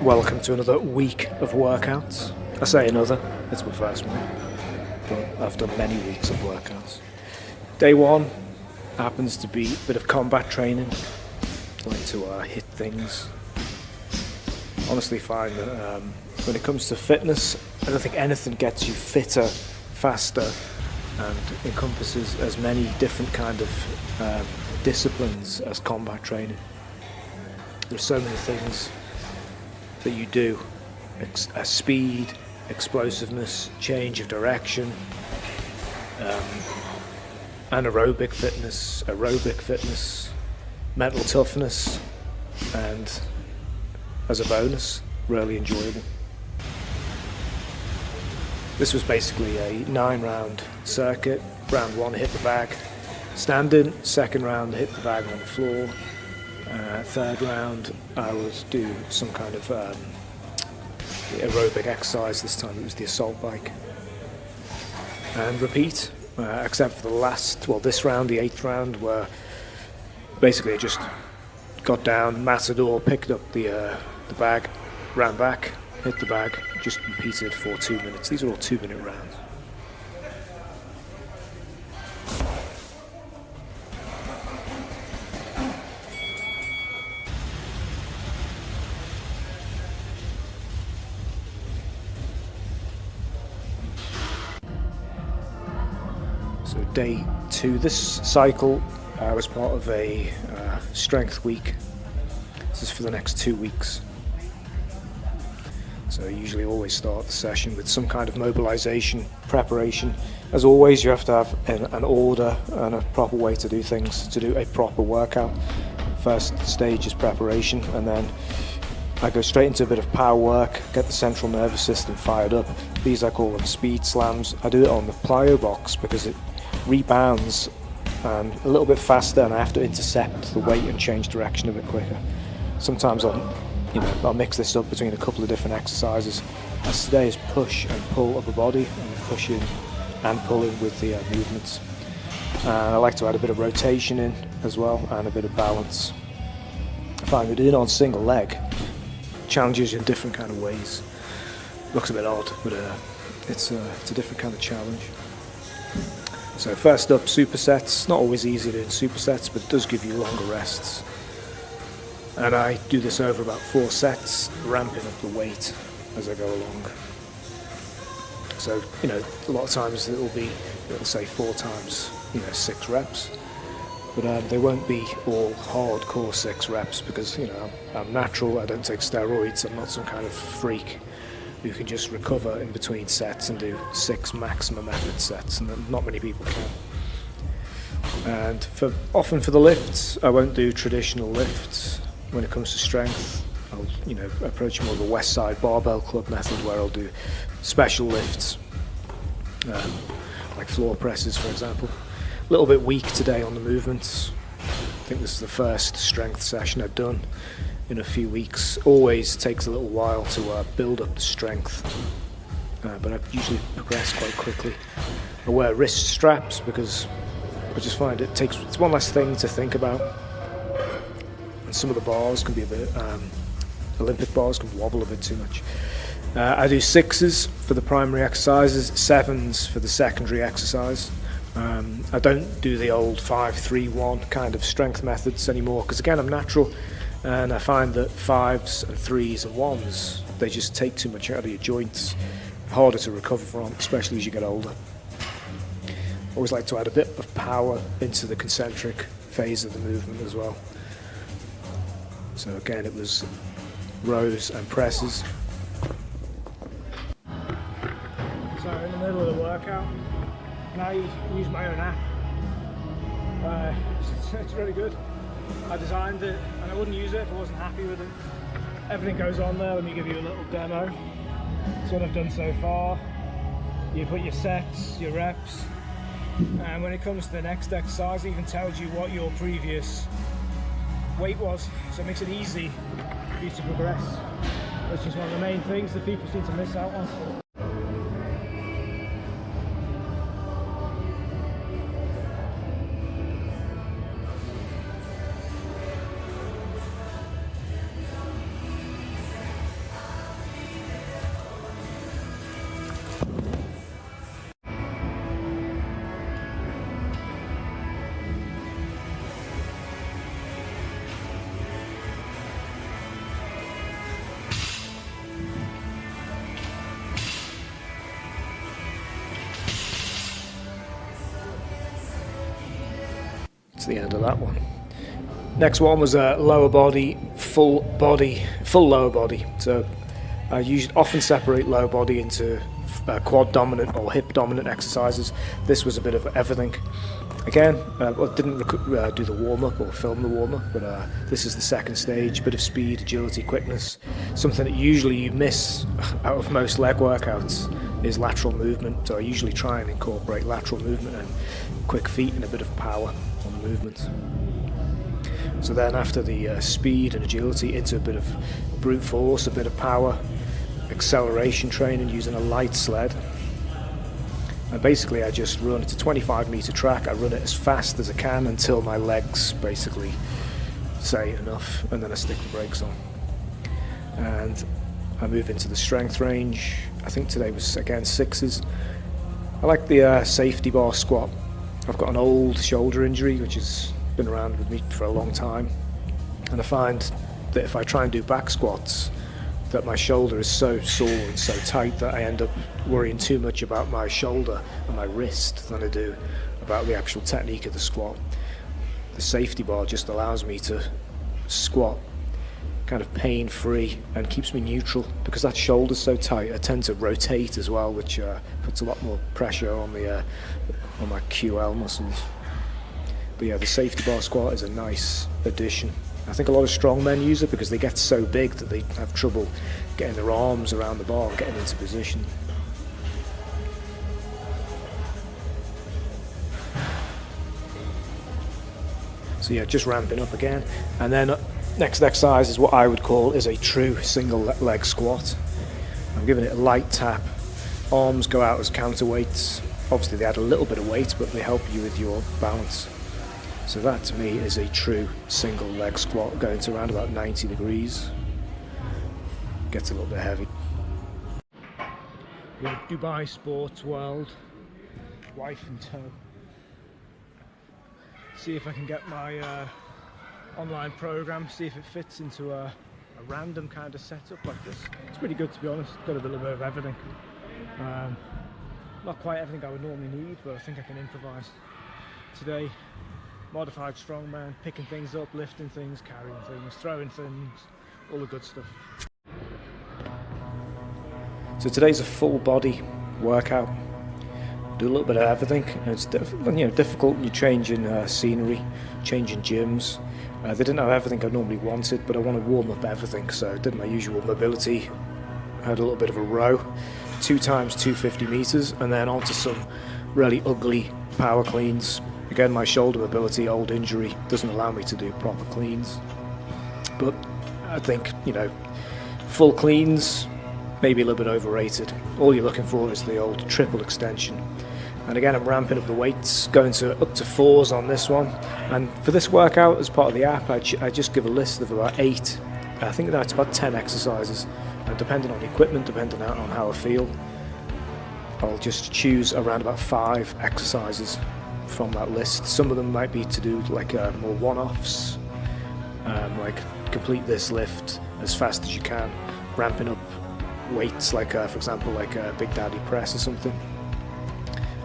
Welcome to another week of workouts. I say another, it's my first one, but I've done many weeks of workouts. Day one happens to be a bit of combat training. I like to hit things. Honestly find that when it comes to fitness, I don't think anything gets you fitter, faster, and encompasses as many different kind of disciplines as combat training. There's so many things that you do, speed, explosiveness, change of direction, anaerobic fitness, mental toughness, and as a bonus, really enjoyable. This was basically a 9-round circuit. Round 1 hit the bag standing, second round hit the bag on the floor, third round I would do some kind of aerobic exercise. This time it was the assault bike, and repeat, except for this round, the 8th round, where basically I just got down, matador, picked up the bag, ran back, hit the bag, just repeated for 2 minutes. These are all 2-minute rounds. So day 2, this cycle was part of a strength week. This is for the next 2 weeks. So I usually always start the session with some kind of mobilization, preparation. As always, you have to have an order and a proper way to do things, to do a proper workout. First stage is preparation, and then I go straight into a bit of power work, get the central nervous system fired up. These I call them speed slams. I do it on the plyo box because it rebounds a little bit faster, and I have to intercept the weight and change direction a bit quicker. Sometimes I'll mix this up between a couple of different exercises. As today is push and pull upper body, and pushing and pulling with the movements. I like to add a bit of rotation in as well, and a bit of balance. I find that in on single leg challenges you in different kind of ways. Looks a bit odd, but it's a different kind of challenge. So first up, supersets. Not always easy doing supersets, but it does give you longer rests. And I do this over about 4 sets, ramping up the weight as I go along. So, a lot of times it'll say 4 times, 6 reps. But they won't be all hardcore 6 reps because, I'm natural, I don't take steroids, I'm not some kind of freak who can just recover in between sets and do 6 maximum effort sets, and not many people can. And often for the lifts, I won't do traditional lifts. When it comes to strength, I'll approach more of a West Side Barbell Club method, where I'll do special lifts, like floor presses, for example. A little bit weak today on the movements. I think this is the first strength session I've done in a few weeks. Always takes a little while to build up the strength, but I usually progress quite quickly. I wear wrist straps because I just find it's one less thing to think about. And some of the bars can be a bit, Olympic bars can wobble a bit too much. I do 6s for the primary exercises, 7s for the secondary exercise. I don't do the old 5-3-1 kind of strength methods anymore, because again, I'm natural, and I find that 5s and 3s and 1s, they just take too much out of your joints, harder to recover from, especially as you get older. I always like to add a bit of power into the concentric phase of the movement as well. So again, it was rows and presses. So in the middle of the workout, now I use my own app. It's really good. I designed it and I wouldn't use it if I wasn't happy with it. Everything goes on there. Let me give you a little demo. That's what I've done so far. You put your sets, your reps, and when it comes to the next exercise, it even tells you what your previous weight was, so it makes it easy for you to progress. That's just one of the main things that people seem to miss out on. That's the end of that one. Next one was a lower body, full lower body. So I often separate lower body into quad dominant or hip dominant exercises. This was a bit of everything. Again, I didn't do the warm-up or film the warm-up, but this is the second stage. Bit of speed, agility, quickness. Something that usually you miss out of most leg workouts is lateral movement. So I usually try and incorporate lateral movement and quick feet and a bit of power on the movements. So then after the speed and agility, into a bit of brute force, a bit of power, acceleration training using a light sled. And basically I just run, it's a 25-meter track, I run it as fast as I can until my legs basically say enough, and then I stick the brakes on. And I move into the strength range. I think today was again 6s. I like the safety bar squat. I've got an old shoulder injury which has been around with me for a long time, and I find that if I try and do back squats, that my shoulder is so sore and so tight that I end up worrying too much about my shoulder and my wrist than I do about the actual technique of the squat. The safety bar just allows me to squat kind of pain-free and keeps me neutral, because that shoulder's so tight. I tend to rotate as well, which puts a lot more pressure on my QL muscles. But yeah, the safety bar squat is a nice addition. I think a lot of strongmen use it because they get so big that they have trouble getting their arms around the bar and getting into position. So yeah, just ramping up again. And then next exercise is what I would call is a true single leg squat. I'm giving it a light tap. Arms go out as counterweights. Obviously they add a little bit of weight, but they help you with your balance. So that to me is a true single leg squat, going to around about 90 degrees. Gets a little bit heavy. Yeah, Dubai Sports World, wife in tow. See if I can get my online program, see if it fits into a random kind of setup like this. It's pretty good, to be honest. Got a little bit of everything. Not quite everything I would normally need, but I think I can improvise. Today, modified strongman, picking things up, lifting things, carrying things, throwing things, all the good stuff. So today's a full body workout. Do a little bit of everything. It's difficult. You're changing scenery, changing gyms. They didn't have everything I normally wanted, but I want to warm up everything. So I did my usual mobility. I had a little bit of a row, 2 times 250 meters, and then onto some really ugly power cleans. Again, my shoulder mobility, old injury, doesn't allow me to do proper cleans. But I think, full cleans, maybe a little bit overrated. All you're looking for is the old triple extension. And again, I'm ramping up the weights, going to up to 4s on this one. And for this workout, as part of the app, I just give a list of about 8. I think that's about 10 exercises. And depending on the equipment, depending on how I feel, I'll just choose around about 5 exercises from that list. Some of them might be to do like more one-offs, like complete this lift as fast as you can, ramping up weights like for example like a Big Daddy press or something.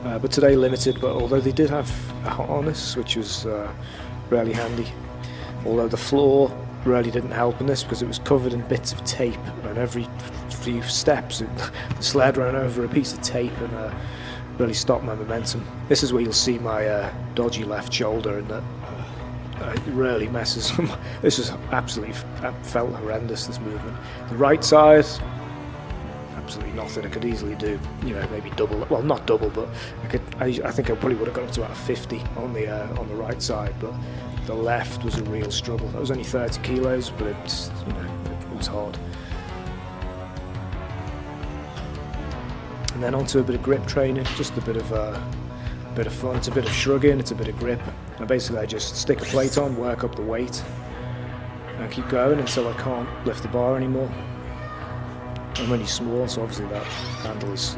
But today limited, but although they did have a harness which was really handy, although the floor really didn't help in this because it was covered in bits of tape, and every few steps the sled ran over a piece of tape and really stopped my momentum. This is where you'll see my dodgy left shoulder, and that it really messes. This was absolutely, I felt horrendous, this movement. The right side, absolutely nothing. I could easily do, maybe double. Well, not double, but I think I probably would have got up to about 50 on the right side. But the left was a real struggle. That was only 30 kilos, but it was hard. And then onto a bit of grip training, just a bit of fun. It's a bit of shrugging, it's a bit of grip. And basically I just stick a plate on, work up the weight, and keep going until I can't lift the bar anymore. I'm only small, so obviously that handle is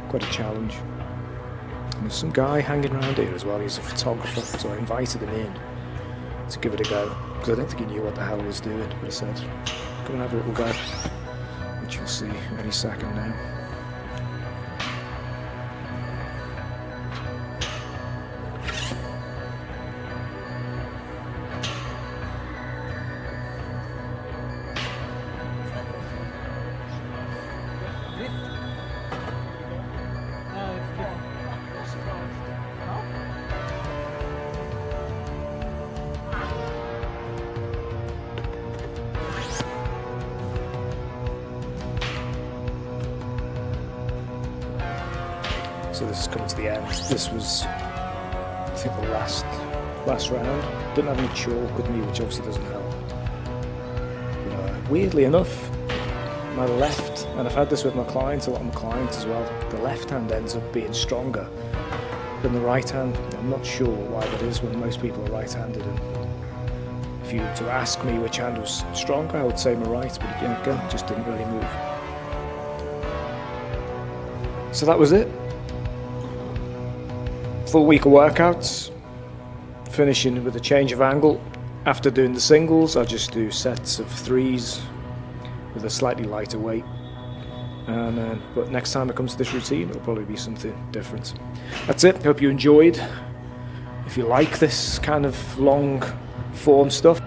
quite a challenge. And there's some guy hanging around here as well. He's a photographer, so I invited him in to give it a go, because I don't think he knew what the hell he was doing. But I said, come and have a little go, which you'll see any second now. So this is coming to the end. This was, I think, the last round. Didn't have any chalk with me, which obviously doesn't help. But, weirdly enough, my left, and I've had this with my clients, a lot of my clients as well, the left hand ends up being stronger than the right hand. I'm not sure why that is when most people are right-handed, and if you were to ask me which hand was stronger, I would say my right, but again, it just didn't really move. So that was it. Full week of workouts, finishing with a change of angle. After doing the singles, I just do sets of 3s with a slightly lighter weight. But next time it comes to this routine, it'll probably be something different. That's it. Hope you enjoyed. If you like this kind of long form stuff,